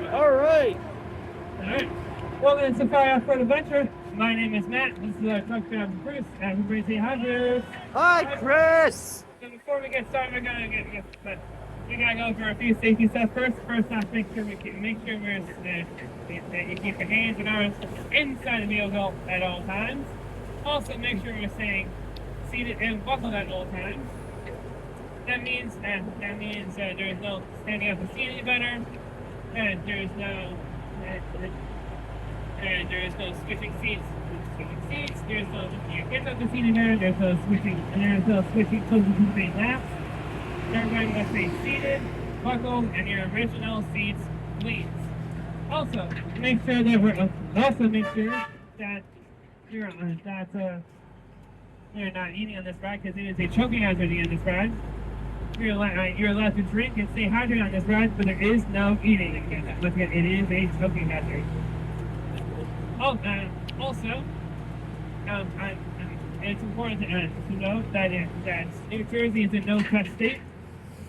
Alright. Alright. Welcome to Safari Off-Road Adventure. My name is Matt. This is our truck driver, Bruce. Everybody say hi, Bruce. Hi, Chris. So before we get started, we gotta go over a few safety steps first. First off, make sure that you keep your hands and arms inside the vehicle at all times. Also, make sure we're staying seated and buckled at all times. That means there's no standing up to see any better, and there's no switching seats. There's no lifting your kids up to see any better. There's no switching closing between laps. Everybody must stay seated, buckled, and your original seats, please. Also, make sure that you're not eating on this ride because it is a choking hazard in this ride. You're allowed to drink and stay hydrated on this ride, but there is no eating. Once again, it is a choking hazard. It's important to note that New Jersey is a no-touch state,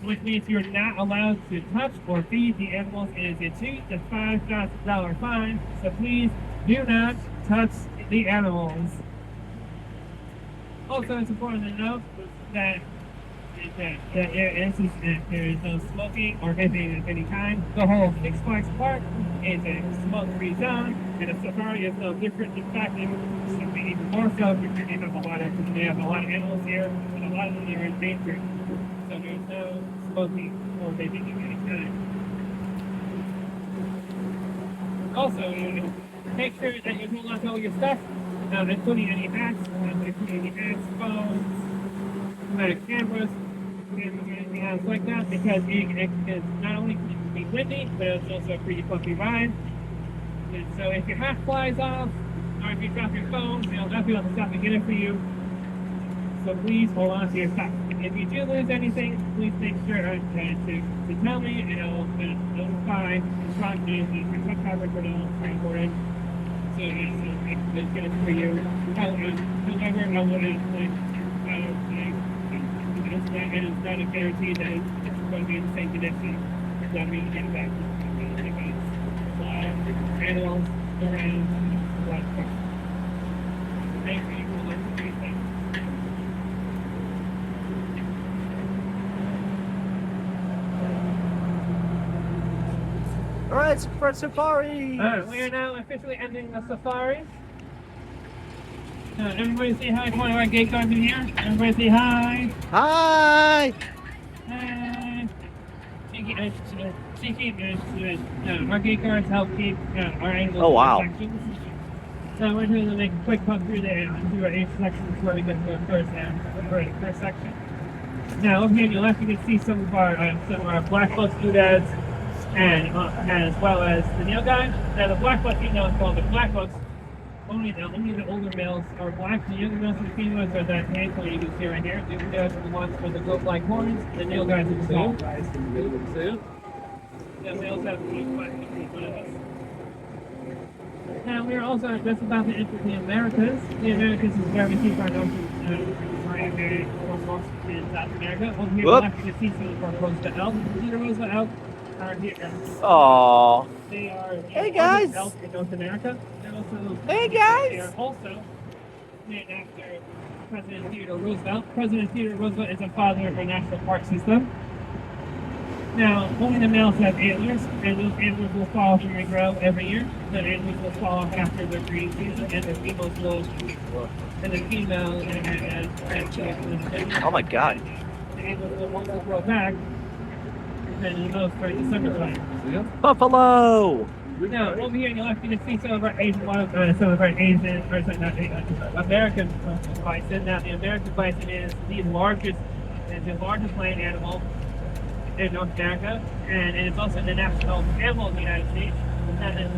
which means you're not allowed to touch or feed the animals. It is a $2 to $5 fine, so please do not touch the animals. Also, it's important to note that there is no smoking or vaping of any kind. The whole Six Flags Park is a smoke-free zone, and a safari is no different. In fact, it should be even more so because they have a lot of animals here, and a lot of them are endangered. So there's no smoking or vaping of any kind. Also, make sure that you hold on to all your stuff, including any hats, phones, cameras, and anything else like that, because it not only can be windy, but it's also a pretty bumpy ride. And so if your hat flies off, or if you drop your phone, they'll definitely have to stop and get it for you. So please hold on to your stuff. If you do lose anything, please make sure to tell me, and I'll notify the truck driver for the transport. So it's get it for you. However, I wouldn't it is not a guarantee that it's going to be in the same condition that we get it back. Animals around what thank you for listening. Alright, for safari. Alright, we are now officially ending the safari. Everybody say hi to one of our gate guards in here. Everybody say hi. Hi. Hi. Our gate guards help keep our animals. Oh, wow. Sections. So we're going to make a quick pump through there and do our 8 sections before we get to the first section. Now over here on your left, you can see some of our black box doodads and as well as the nail guide. Now the black box, is called the black box. Only the older males are black. The younger males and the females are that handful you can see right here. The guys are the ones with the goat-like horns. The male guys are the small guys. The males have the black one of us. Now we're also just about to enter the Americas. The Americas is where we keep our primary foremost in South America. Over here, left you can see some of our Roosevelt elk. The Roosevelt elk are here. Aww. They are hey guys. Elk in North America. Hey guys! They are also named after President Theodore Roosevelt. President Theodore Roosevelt is the father of our national park system. Now, only the males have antlers, and those antlers will fall when they grow every year. The antlers will fall off after their breeding season, and the females will, and the female Oh my god. The antlers will grow back, and the males during the summertime. Buffalo! Now, over here on your left, you can see some of our American bison. Now, the American bison is the largest land animal in North America, and it is also the national animal of the United States.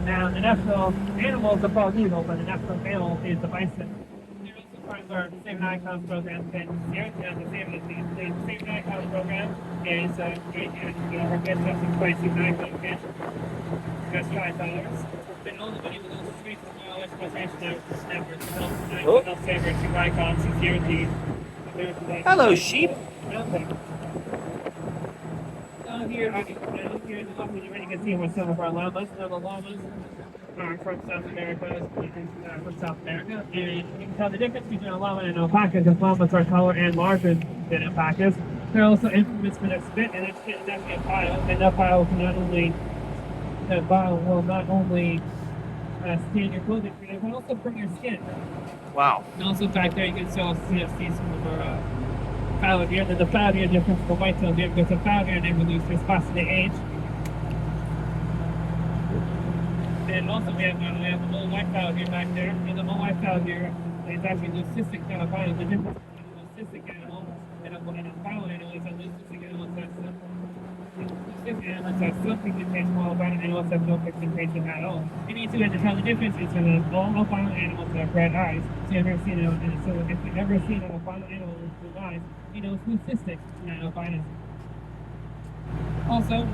Now, the national animal is the bald eagle, but the national animal is the bison. They're also part of our Save an Icon program, and the Save an Icon program is our guest house by Save an Icon fish. That's $5. But only when you lose $3 presentation numbers help save our two icons is guaranteed. Hello, sheep. Okay. here, here in the left, you can see what some of our llamas. Now the llamas are from South America, and you can tell the difference between a llama and an alpaca because llamas are taller and larger than alpacas. They're also infamous for their spit, and their spit is actually a bile, and that bile will not only stain your clothing, but it can also burn your skin. Wow. And also back there, you can still see some of our fallow deer. There's a fallow deer difference from the white-tailed deer because the fallow deer never lose their spots in age. And also we have the little white fallow deer back there. And the little white fallow deer is actually leucistic albino. The difference between a leucistic animal and a fallow animal is a leucistic animal that's something that takes while albino animals have no pigmentation at all. You need to tell the difference between all albino animals that have red eyes. So you've ever seen so if you've ever seen an albino animal with blue eyes, you know it's leucistic, not albinism. Also,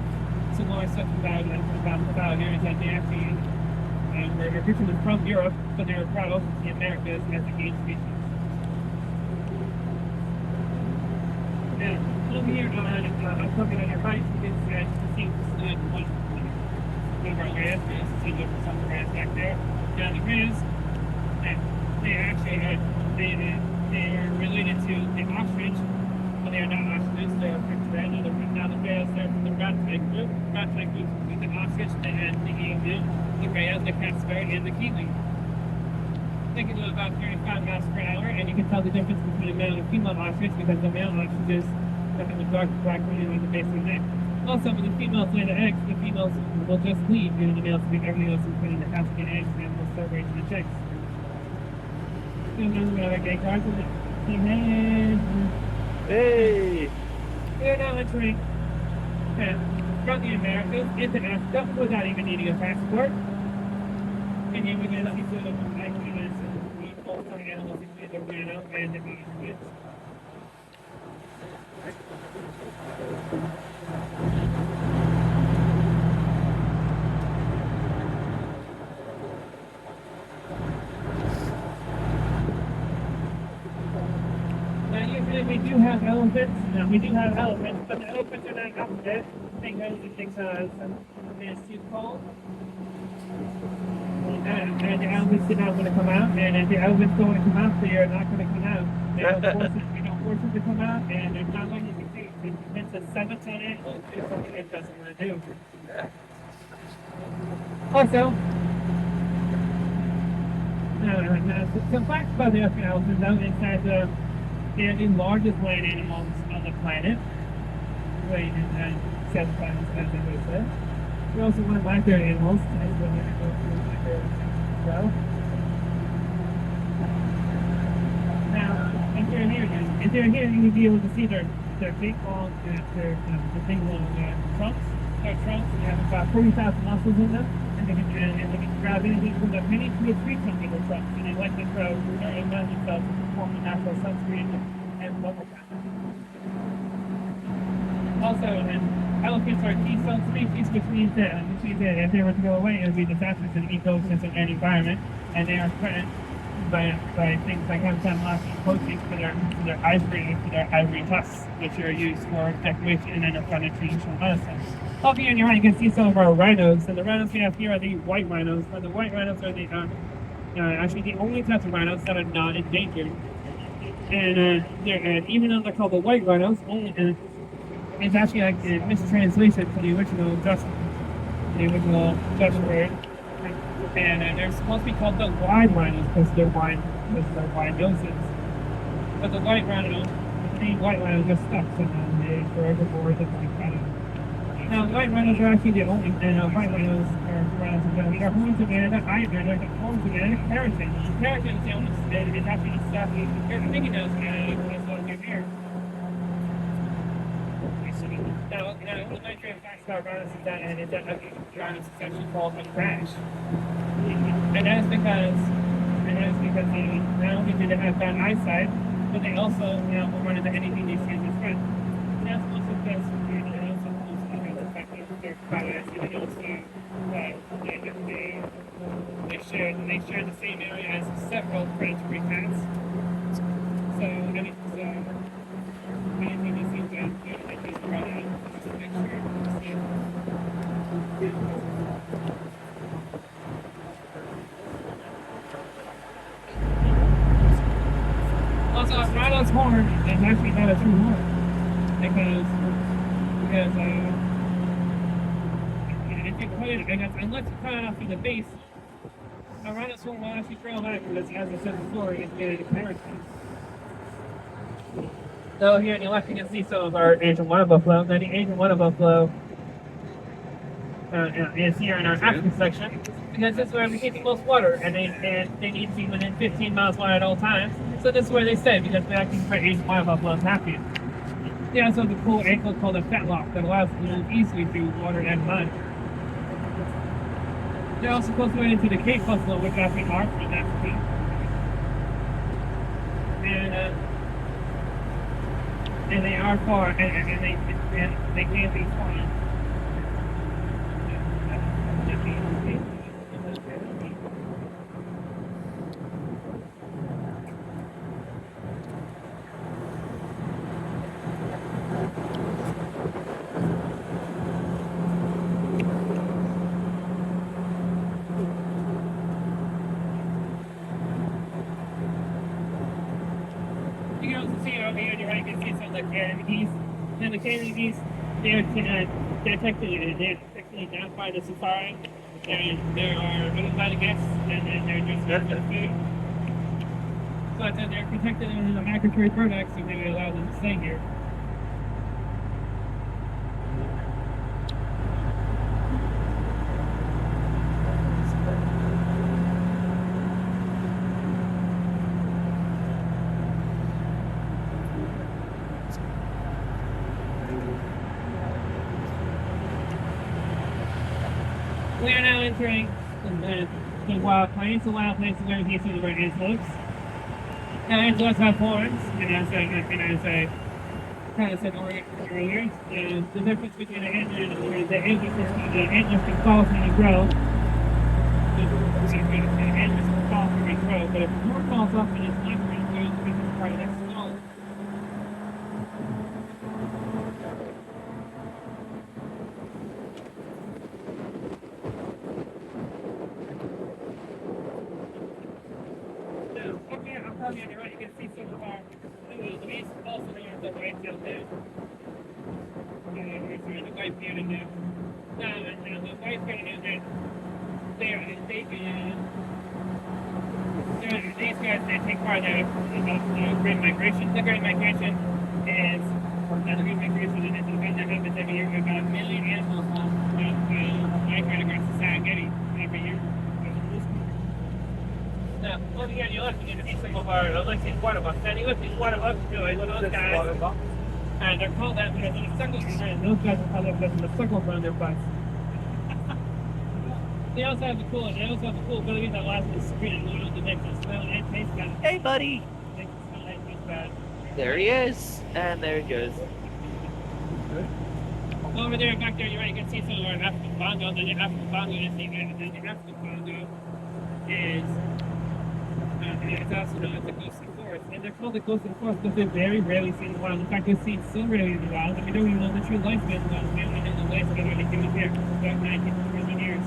some more stuff about the fallow deer is that they actually were originally from Europe, but they were brought over to the Americas as a game species. Now, over here I'm looking on your right, you can see one of our lands. You can see some of the lands back there. Now the grizz, they actually they're related to the ostrich, but they are not ostriches. They are from now the grizz, they're from the rattlesnake group. Rattlesnake group is the ostrich, and the emu, the grizz, the catsparrow, and the kiwi. They can do about 35 miles per hour, and you can tell the difference between a male and a female ostrich because the male ostriches have the dark black ring on the base of the neck. Also, when the females lay the eggs, the females will just leave, and the males leave everything else including the hatching eggs, and will start raising the chicks. So now we have our gay cards and Hey. we are now entering from the Americas into Africa without even needing a passport. And here we're going to see sort of both our animals including the rhino and the ostrich. Now usually we do have elephants. But the elephants are not up there because it takes it's too cold. And the elephants do not want to come out, and if the elephants don't want to come out, they are not going to come out. We don't force them to come out, and there's not like you can see. It's a 7-ton animal, it's something it doesn't want to do. Also, some facts about the African elephant, though, is that they are the largest land animals on the planet, weighing in 7 pounds, as I said. They're also one of my favorite animals, as we're going to go through my favorite as well. Now, if they're here, you'll be able to see their big long, the big long trunks. Their trunks, they have about 40,000 muscles in them, and they can grab anything from the mini to a 3-ton little trunks, and they like to throw and run themselves to perform a natural sunscreen and bubble wrap. Also, elephants are keystone species, which means that if they were to go away, it would be disastrous to the ecosystem and environment, and they are threatened by things like habitat loss and poaching for their ivory tusks, which are used for decoration and for traditional medicine. Up here on your right, you can see some of our rhinos, and the rhinos we have here are the white rhinos. But the white rhinos are actually the only types of rhinos that are not endangered. And even though they're called the white rhinos, it's actually like a mistranslation for the original Dutch word. And they're supposed to be called the wide rhinos because they're wide noses. But the white rhino just stuck and they herbivores and like that. Now, white rhinos are actually the only, white rhinos are rhinos in general. They're homes of Canada, they're the homes of Canada, keratin. Keratin is the only, it's actually the stuff you're thinking of as well as your hair. Now, the nitrate fact about rhinos is that rhinos is actually called a crash. And that's because they not only do they have bad eyesight, but they also will run into anything they see in this front. And that's also because their colors, and also they share the same area as several predatory cats. So anything you see that these rhinos, just a picture. Bell's horn is actually not a true horn because if you cut it, because unless you cut it off from the base, a rhinoceros will actually trail back because, as I said before, it's getting parasites. So here on the left, you can see some of our Asian water buffalo. Now the Asian water buffalo is here in our African section because this is where we get the most water, and they need to be within 15 miles wide at all times. So this is where they stay because we actually prefer Asian water buffaloes happy. They also have a cool ankle called a fetlock that allows them to move easily through water and mud. They're also close way into the Cape buffalo, which actually are from Africa. And they are far, and they can be far. You can also see over here on your right, you can see some of the Canada geese. And the Canada geese, they're technically down by the safari. There are little by the guests, and they're just for food. But they're protected under the Migratory Bird Act, so they allow them to stay here. We are now entering the wild plains. The wild plains is where we see the great antelopes. Now, antelopes have horns, and as I kind of said earlier, the difference between the antlers is the antlers can fall when you grow. The antlers can fall when you grow, but if the horn falls off and it's not going to go, it's part of that skull. On the right, you can see some of our these also here the white tail there. Here's the white bearded there. Now, the white bearded there, these guys, they take part in great migration. The great migration is the great migration is an event that happens every year. About 1 million animals migrate across the Serengeti every year. Now, over here on your left, you can see some of our Elysian water bucks. Now, the Elysian water bucks are those guys, and they're called that because of the circles, and those guys are called that because of the circles around their butts. They also have the cool ability that allows them to screen and noodle the next smell and taste bad. Hey, buddy. They can smell and taste bad. There he is. And there he goes. Over there, back there, you're right, you can see some of our African bongo. The African bongo is it's also known as the ghostly forest, and they're called the ghostly forest because they're very rarely seen in the wild. In fact, they're seen so rarely in the wild that we don't even know the true lifespan of the wild. We only know the lifespan of the human here, about 19,000 years.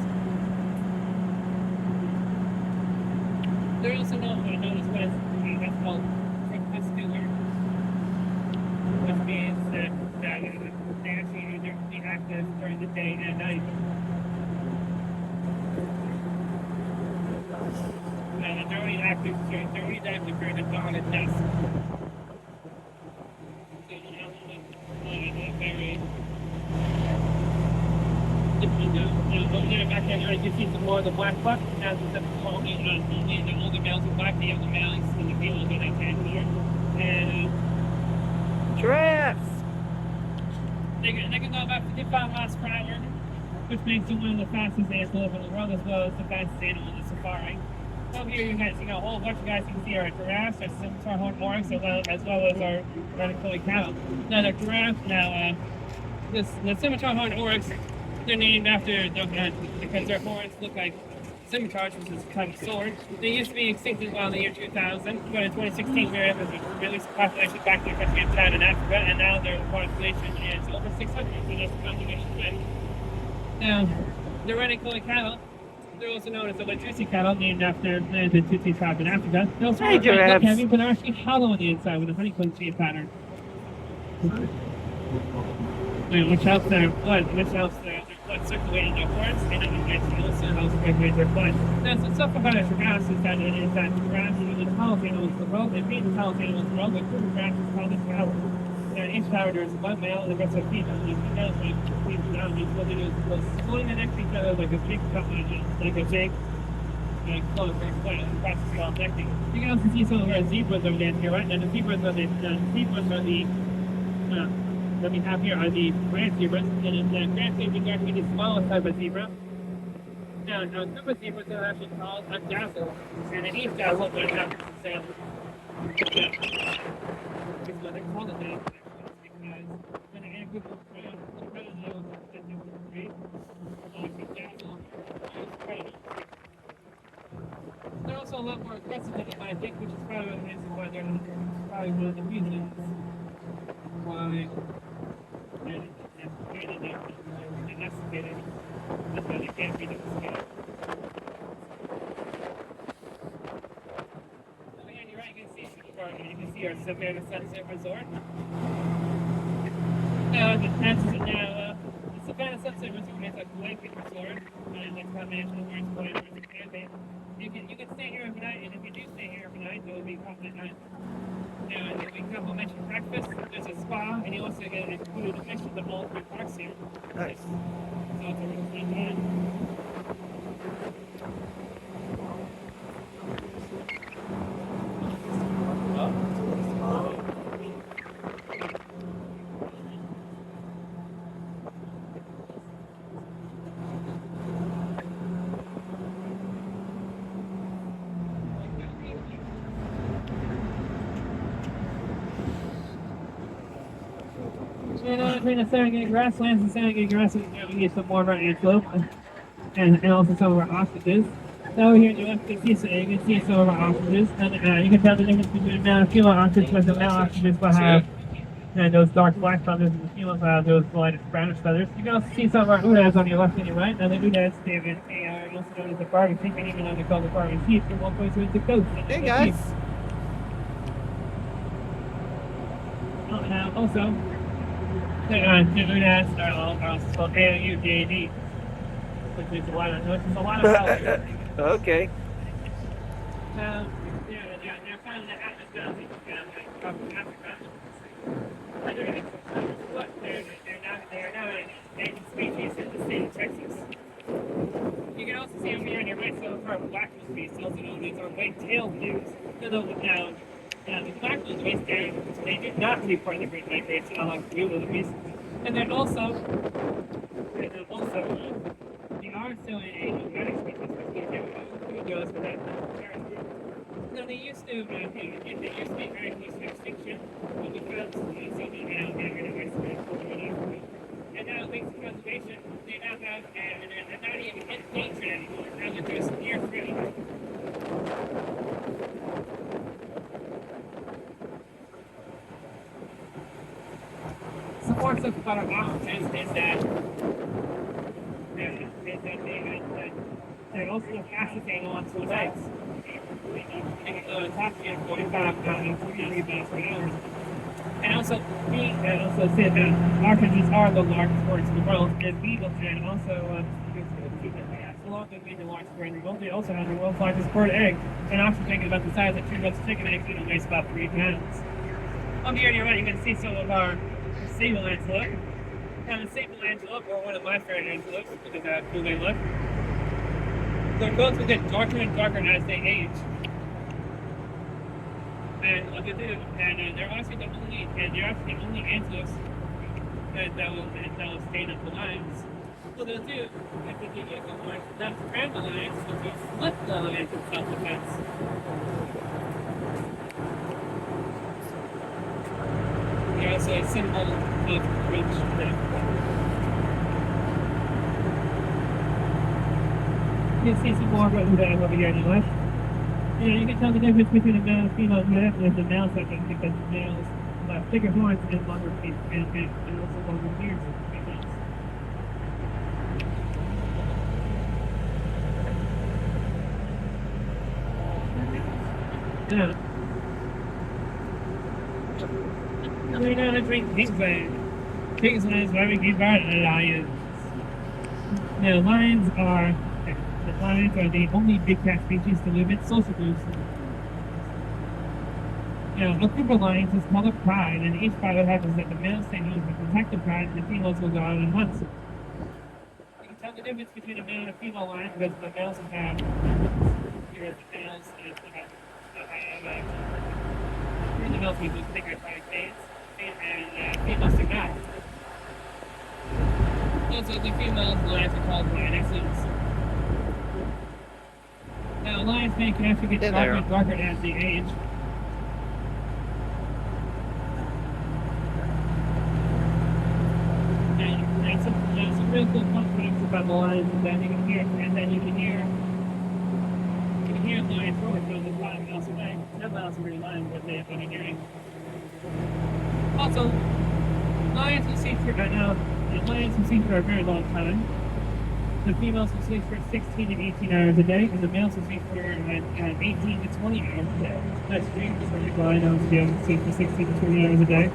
They're also known as what's called crepuscular, which means that they actually are active during the day and night. And they're only active during the dawn and dusk. So, over there, back there, you can see some more of the black buck. As I said before, only the older males are black, the younger males and the females are like tan here. And Giraffes! they can go about 55 miles per hour, which makes them one of the fastest antelope in the world, as well as the fastest animal in the safari. Over here, you guys, a whole bunch of guys. You can see our giraffes, our scimitar horned oryx, as well as our Ranicola cattle. Now, the giraffes, the scimitar horned oryx, they're named after because their horns look like scimitars, which is a type of sword. They used to be extinct in the year 2000, but in 2016, we were able to release the population back to the country of China and Africa, and now their population is over 600, so that's a combination. Now, the Ranicola cattle. They're also known as the Watusi cattle, named after the Tutsi tribe in Africa. They also Hey, are very giraffes. heavy, but are actually hollow on the inside with a honeycomb shaped pattern. Which helps their blood circulating upwards, and it also helps regulate their blood. Now, so stuff about a giraffes is that giraffes are the tallest animals in the world. They being the tallest animals in the world, but two giraffes is called a tower. And each tower there is one male and the rest are female. And the females like people down, what they do is go slowing the next to each other like a big close, very flat, and the process is called necking. You can also see some of our zebras over there to your right. Now the zebras are that we have here are the grand zebras, and the grand zebras are actually the smallest type of zebra. Now, super zebras are actually called a dazzle, and an each dazzle is not the same. It's what they're called a dazzle, because when an group of predators that do great, the dazzle is predators. They're also a lot more aggressive than you might think, which is probably one of the reasons why they're probably one of the reasons why they're domesticated, that's why they can't be domesticated. Oh yeah, you're right, you can see our Savannah Sunset Resort. The Savannah Sunset Resort is a blanket resort, and it's combination of words, pointers, and camping. You can stay here overnight, and if you do stay here overnight, it will be complimentary. And we complimentary breakfast. There's a spa, and you also get included admission to all three parks here. Nice. So it's a really fun time. Between the Serengeti grasslands and Serengeti grasslands, we get some more of our antelope and also some of our ostriches. So over here you can see some of our ostriches, and you can tell the difference between male and female ostriches, because the male ostriches will have those dark black feathers, and the females will have those light brownish feathers. You can also see some of our udads on your left and your right. Now the udads, they are also known as the bargain sheep, and even though they're called the bargain sheep, they're 1.2 into coats. Hey guys. Also, the udads are also spelled A-U-D-A-D, which is a lot of colors. Okay. They're found in the Atlas of Africa. But they're not an endangered species in the state of Texas. You can also see over here on your right side of our black-nose species, also known as our white-tailed news. Now, the black-nose waistband, they do not take part in the Great Migration, unlike the wildebeest. And they're also, they are still an nomadic species, which means who goes for that parent group. Now, they used to be very close to extinction, but because some of them now get rid of and now, thanks to conservation, they now have, and they're not even endangered anymore. Now they're just near threatened. Some more stuff about our ostriches is that they're also the fastest animal on two legs. And attacking at 45 miles per hour. And also, said that ostriches are the largest birds in the world, and beagles can also, along with being the largest bird in the world, they also have the world's largest bird egg. An ostrich egg is about the size of 2 dozen chicken eggs, and it weighs about 3 pounds. Up here on your right, you can see some of our sable antelope. Now, the sable antelope are one of my favorite antelopes because of who they look. Their coats will get darker and darker as they age. And what they do, and they're actually the only antelopes that will stay up the lions. What they'll do, if they get enough to grab the lions, they'll flip the lions in self-defense. They're also a symbol of courage. You can see some more of what we have over here on the left. Yeah, you can tell the difference between the male and female giraffe and the males, I think, because the males have thicker horns and longer feet and also longer ears than the females. Yeah. We're gonna drink Kingsland. Kingsland is barbecue bar lions. Now, lions are the only big cat species to live in social groups. Now, a group of lions is called a pride, and each pride happens that the males stay home to protect the pride, and the females will go out and hunt. You can tell the difference between a male and a female lion because the males have, here's the males, the males have those thicker pride veins, and females do not. Also, the female lions are called lionesses. Now, lion's mane can actually get darker and darker as they age. And some real cool fun facts about the lions is that you can hear lions roar from the 5 miles away. 10 miles from your lion, what they have been hearing. Also, lions will sleep for a very long time. The females will sleep for 16 to 18 hours a day, and the males will sleep for 18 to 20 hours a day. That's great for people I know to be able to sleep for 16 to 20 hours a day.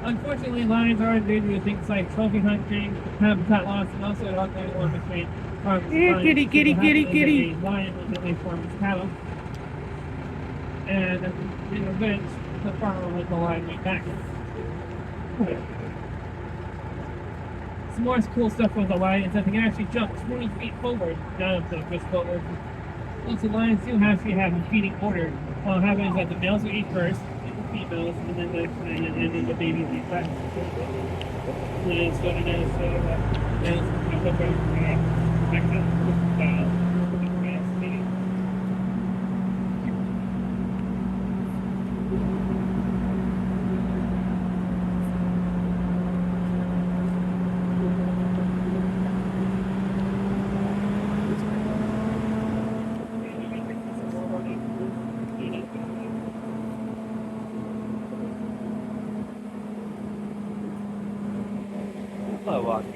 Unfortunately, lions are endangered with things like trophy hunting, habitat loss, and also an ongoing war between farmers and lions. Kitty. Lion ultimately forms cattle. And in revenge, the farmer will let the lion right back. Some more cool stuff with the lion is that they can actually jump 20 feet forward. None of them goes forward. Also, lions do actually have a feeding order. What happens is that the males will eat first, females, and then the babies eat last. And it's what it is. So, Oh, wow. Hey!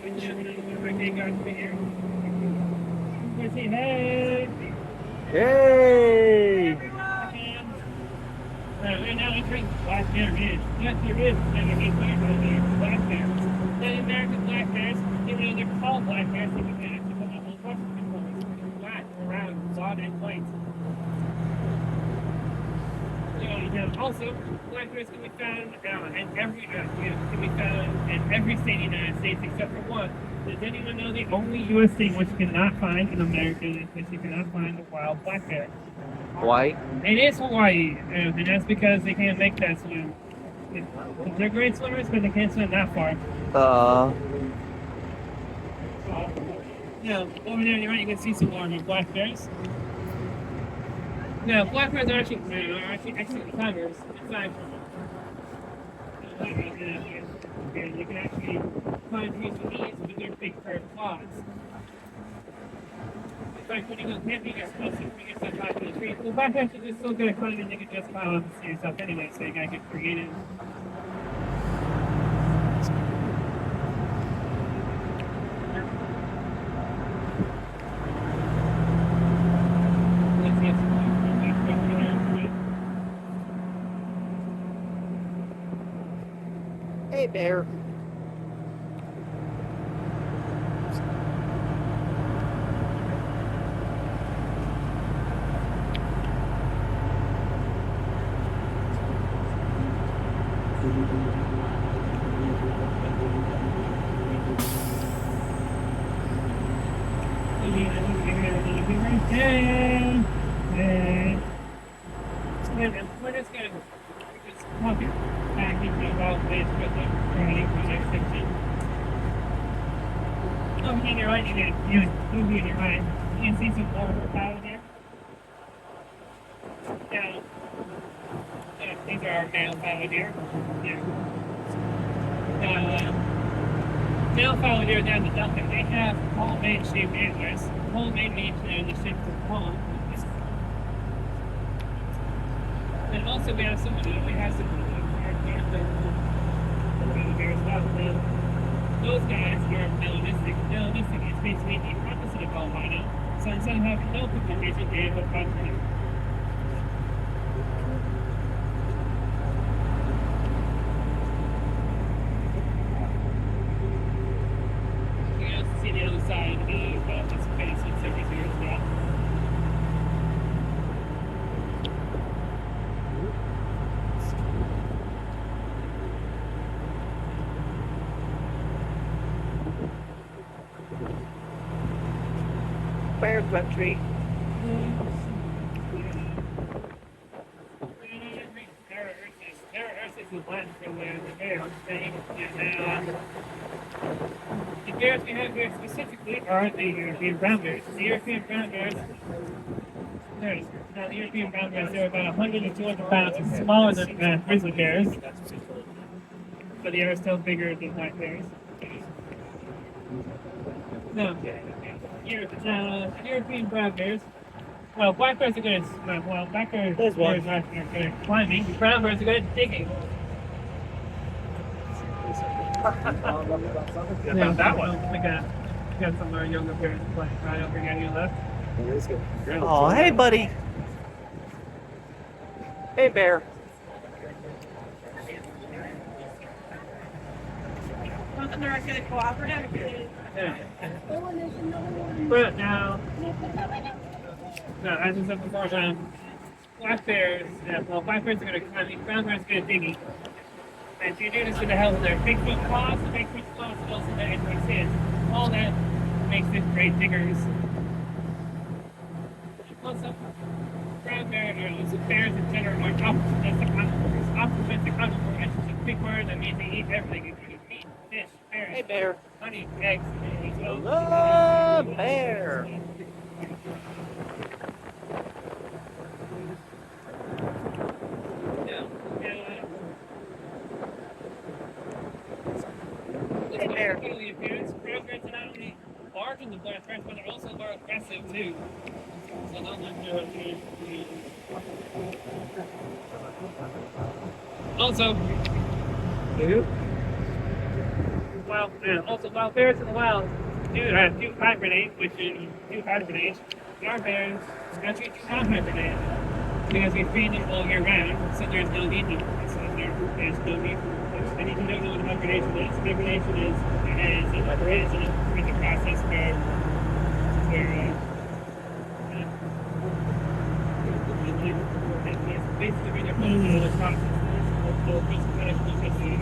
Hey! Right now entering Black Bear Ridge. Yes, there is black bears. The American black bears, even though they're called black bears, they can actually come up with Washington colors. Black, round, broad, and white. Also, black bears can be found in every state in the United States except for one. Does anyone know the only U.S. state which you cannot find in America is which you cannot find a wild black bear? Hawaii? It is Hawaii, and that's because they can't make that swim. They're great swimmers, but they can't swim that far. Now, over there on the right, you can see some more black bears. Now, black bears are actually excellent climbers. Aside from you can actually climb trees with ease with their big curved claws. It's like when you go camping, you're supposed to bring yourself out to the trees. Well, black bears are just so good at climbing, you can just climb up to yourself anyway, so you gotta get creative. Hey, bear. We're just going to talk back into about ways for the training for the next section. Over on your right, over on your right, you can see some more power there. Now, these are our male fallow deer. Yeah. Now, male fallow deer down the delta, they have palm-shaped antlers. Palm-shaped means they're in the shape of a palm. And also we have some bear as well. Now, those guys are melanistic. Melanistic is basically the opposite of albino. So instead of having no pigmentation, they have a pigmentation. You can also see the other side of this face and surface here as well. Bear country. The bears we have here specifically are the European brown bears. The European brown bears, now the European brown bears, they're about 100 to 200 pounds smaller than grizzly bears, but they are still bigger than black bears. No, European brown bears. Well, black bears are good at black bears There's one. are good at climbing. Brown bears are good at digging. About that one. We got some of our younger bears playing right over here on your left. Oh, hey, buddy. Hey, bear. Yeah. But now, as I said before, black bears, black bears are going to climb. Brown bears are going to digging. And if you do this with the help of their big foot claws, and also their entry sins, all that makes them great diggers. Also, brown bears, or also bears in general, are opportunistic carnivores. Opportunistic carnivores is a big word that means they eat everything, including meat, fish, berries, Hey, bear. honey, eggs, and Hello, bear. Hey, bear. The appearance, brown bears are not only larger than black bears, but they're also more aggressive too. So those are also, while bears in the wild do hibernate, our bears actually do not hibernate because we feed them all year round, so there's no need to. There's no need for. And if you don't know what hibernation is, hibernation is a breathing process where basically they're put into the process.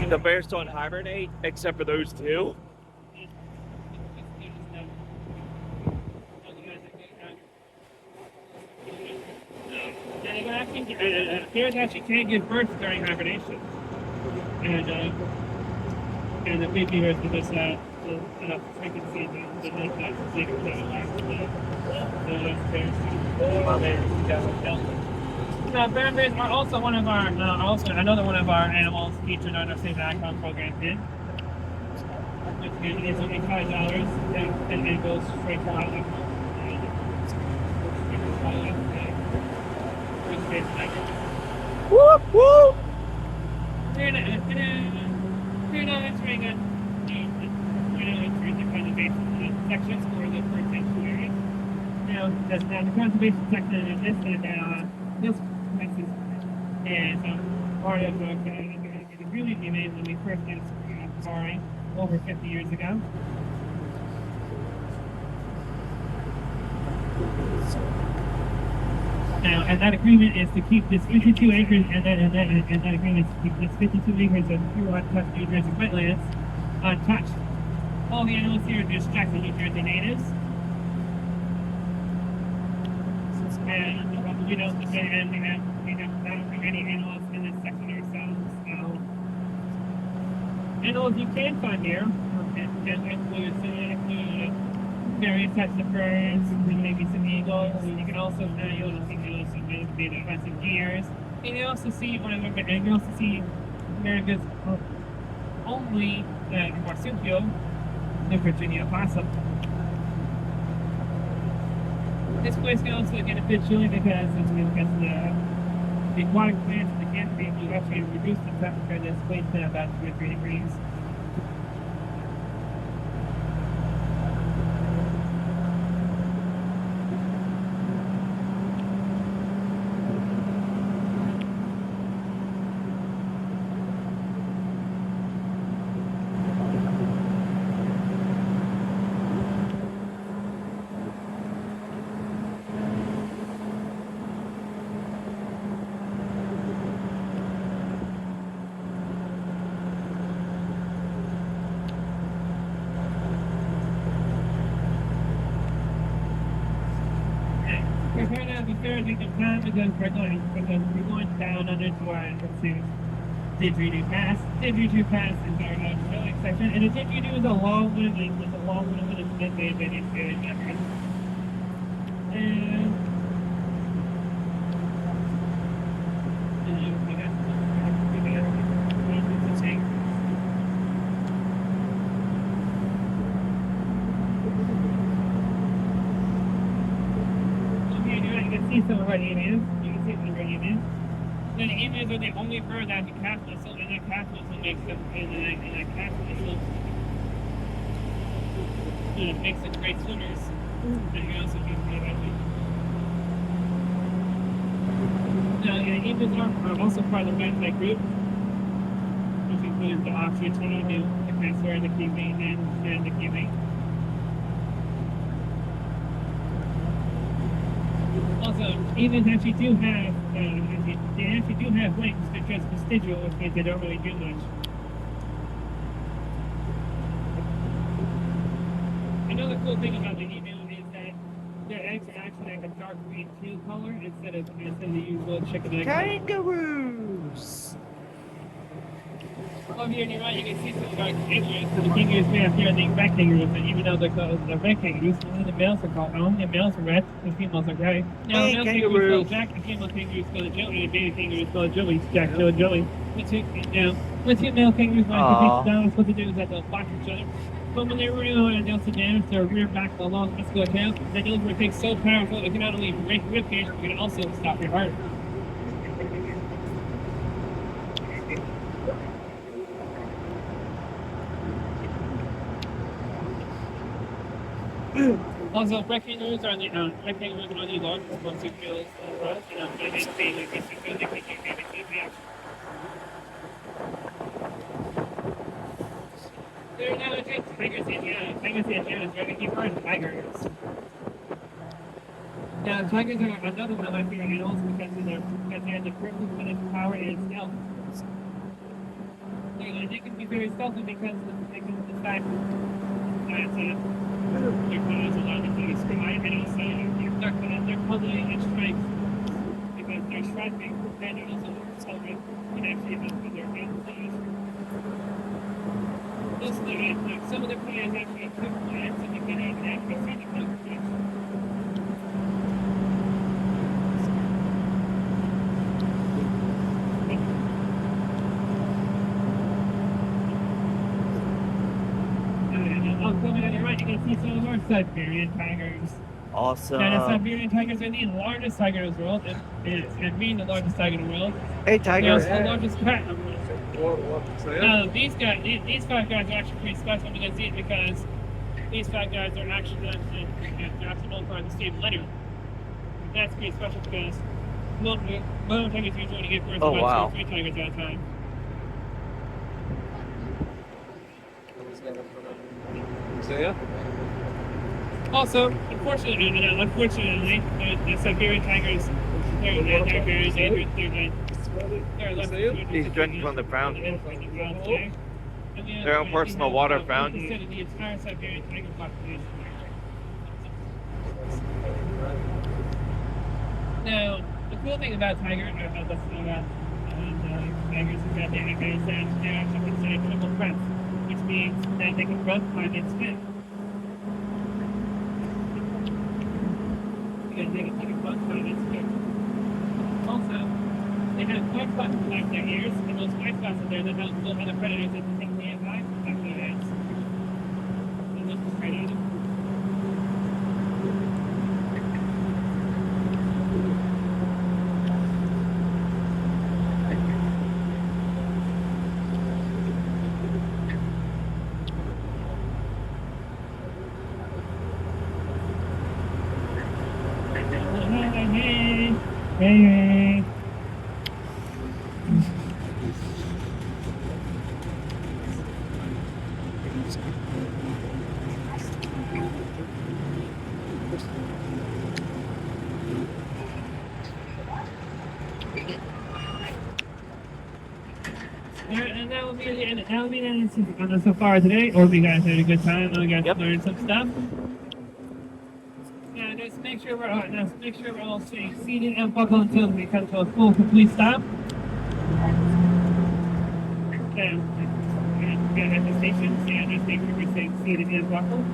The bears don't hibernate except for those two. Bears actually can't give birth during hibernation. And the baby bears give us enough frequency to make that bigger Now, brown bears are also another one of our animals featured on our Save the Icon program bid, which is only $5 and it goes straight to wildlife. Whoop, whoop. We're not entering the conservation sections for the first sanctuary. Now, the conservation section in this place is part of the really we made when we first did safari over 50 years ago. Now, and that agreement is to keep this 52 acres, and that agreement is to keep this 52 acres of pure untouched New Jersey wetlands untouched. All the animals here are just Jackson, New Jersey natives. And we don't bring any animals in this section ourselves. Animals you can find here include various types of birds, maybe some eagles, and you can also see some deers. And you also see America's only marsupial, the Virginia opossum. This place can also get a bit chilly because the aquatic plants in the canopy will actually reduce the temperature of this place to about 2 or 3 degrees. to be fair, take some time because we're going down under to our Didgeridoo Pass. Didgeridoo Pass is our relic section, and the Didgeridoo is a long one of the Smith Bay that is very different. And we got to take. You can see some of our emus. You can see some of our emus. Then the emus are the only bird that has a calf whistle, and that calf whistle makes them, and that calf whistle makes them great swimmers. And you can also do it. Now, the emus are also part of the redneck group, which includes the ostrich, the emu, the castor, the kiwi, and the kiwi. Also, emus actually do have wings. They're just vestigial, which means they don't really do much. Another cool thing about the emu is that their eggs are actually like a dark green teal color instead of the usual chicken egg. Kangaroos. Over here on your right, you can see some dark kangaroos. So the kangaroos we have here are the red kangaroos, and even though they're called the red kangaroos, only the males are called only the males are red, the females are gray. Now, Hey, male kangaroo. kangaroos called Jack, the female kangaroos called Joey, and the baby kangaroos called Joey. Jack, Joe, and Joey. When two male kangaroos want to Aw. compete down, what they do is that they'll block each other. But when they're really on and they'll sit down with their rear back along muscular tail, that those were things so powerful it can not only break rib cage, but it can also stop your heart. Also, red kangaroos are the largest marsupials in the world. They maintain their marsupials, they can keep reaction. There are now tigers in Indiana. Tigers in Indiana is where they keep hard tigers. Now, tigers are another one of my favorite animals because they have the perfect blend of power and stealth. They can be very stealthy because of the fact that their clothes allow them to describe, and also they're coloring and stripes because they're striping and they're also coloring and actually help with their camouflage. Some of the plants actually took plants in the beginning and actually see the camouflage. You can see some of our Siberian tigers. Awesome. Now, the Siberian tigers are the largest tiger in the world, and being the largest tiger in the world, Hey, they're tiger. also the largest cat in the world. Now, these five guys are actually pretty special because these five guys are actually known for the same letter. That's pretty special because most tigers usually only give birth to Oh, wow. about 2 or 3 tigers at a time. So yeah. Also, unfortunately, the Siberian tigers, they're He's drinking from the fountain. Their own personal water fountain. The entire Siberian tiger population. Now, the cool thing about tigers is that they're actually considered triple threats, which means that they can run, climb, and spin. Because they can run, climb, and spin. Also, they have white spots behind their ears, and those white spots are there that help pull other predators that they think they have eyes actually has. And look straight at them. Hey. And that will be the end. That will be the end so far today. Hope you guys had a good time. I hope you guys learned some stuff. Now, there's make sure we're all staying seated and buckled until we come to a full complete stop. And at the station, and just make sure we're staying seated and buckled.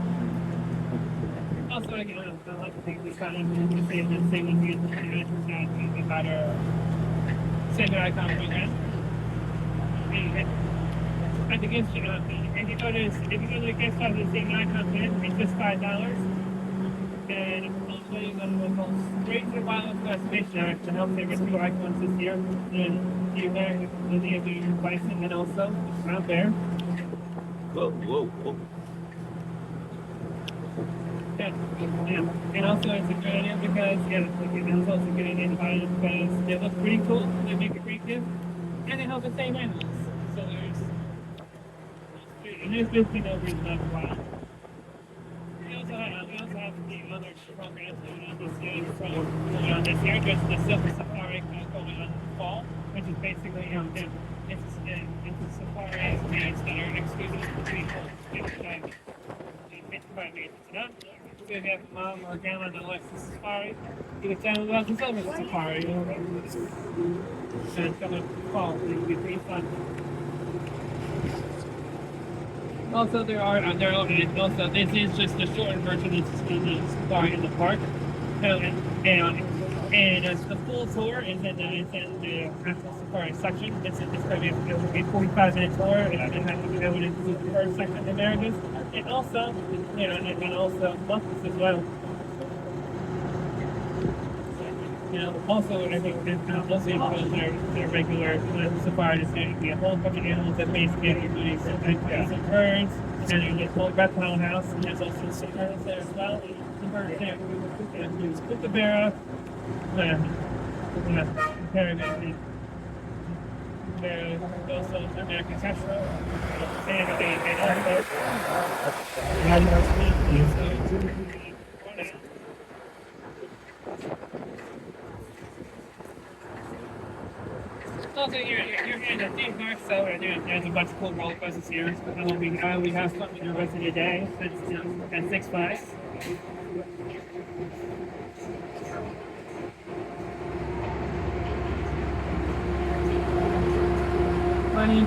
Also, again, I like to think we kind of the same with you about our Sacred Icon program. And the gift shop, if you go to the gift shop, the Sacred Icon plan, it's just $5. And also you're going to go straight to the Wildlife Conservation Act to help save rescue icons this year. And the American the bison and also out there. Whoa, whoa, whoa. Yeah. And also it's a good idea because it's also a good idea to buy them because they look pretty cool, they make a great gift, and they help us save animals. So there's basically no reason not to buy them. We also have the other programs going on this year just the Silver Safari going on in the fall, which is basically it's a safari that are exclusive to people 55 minutes and up. So if you have mom or grandma that likes the safari, you can tell them about the Silver Safari. And it's gonna fall, it'll be pretty fun. Also, also this is just the shortened version of the safari in the park. And the full tour is in the actual safari section. It's going to be a 45-minute tour, and it would include the first section of the Americas, and also, and also monkeys as well. Also, I think that also includes their regular safari. There's going to be a whole bunch of animals that basically including some birds, and there's a whole reptile house, and there's also some birds there as well. The birds there includes kookaburra, peregrine, there's also American kestrel, also, you're in a theme park, so there's a bunch of cool roller coasters here. We have fun with the rest of the day at Six Flags. Funny.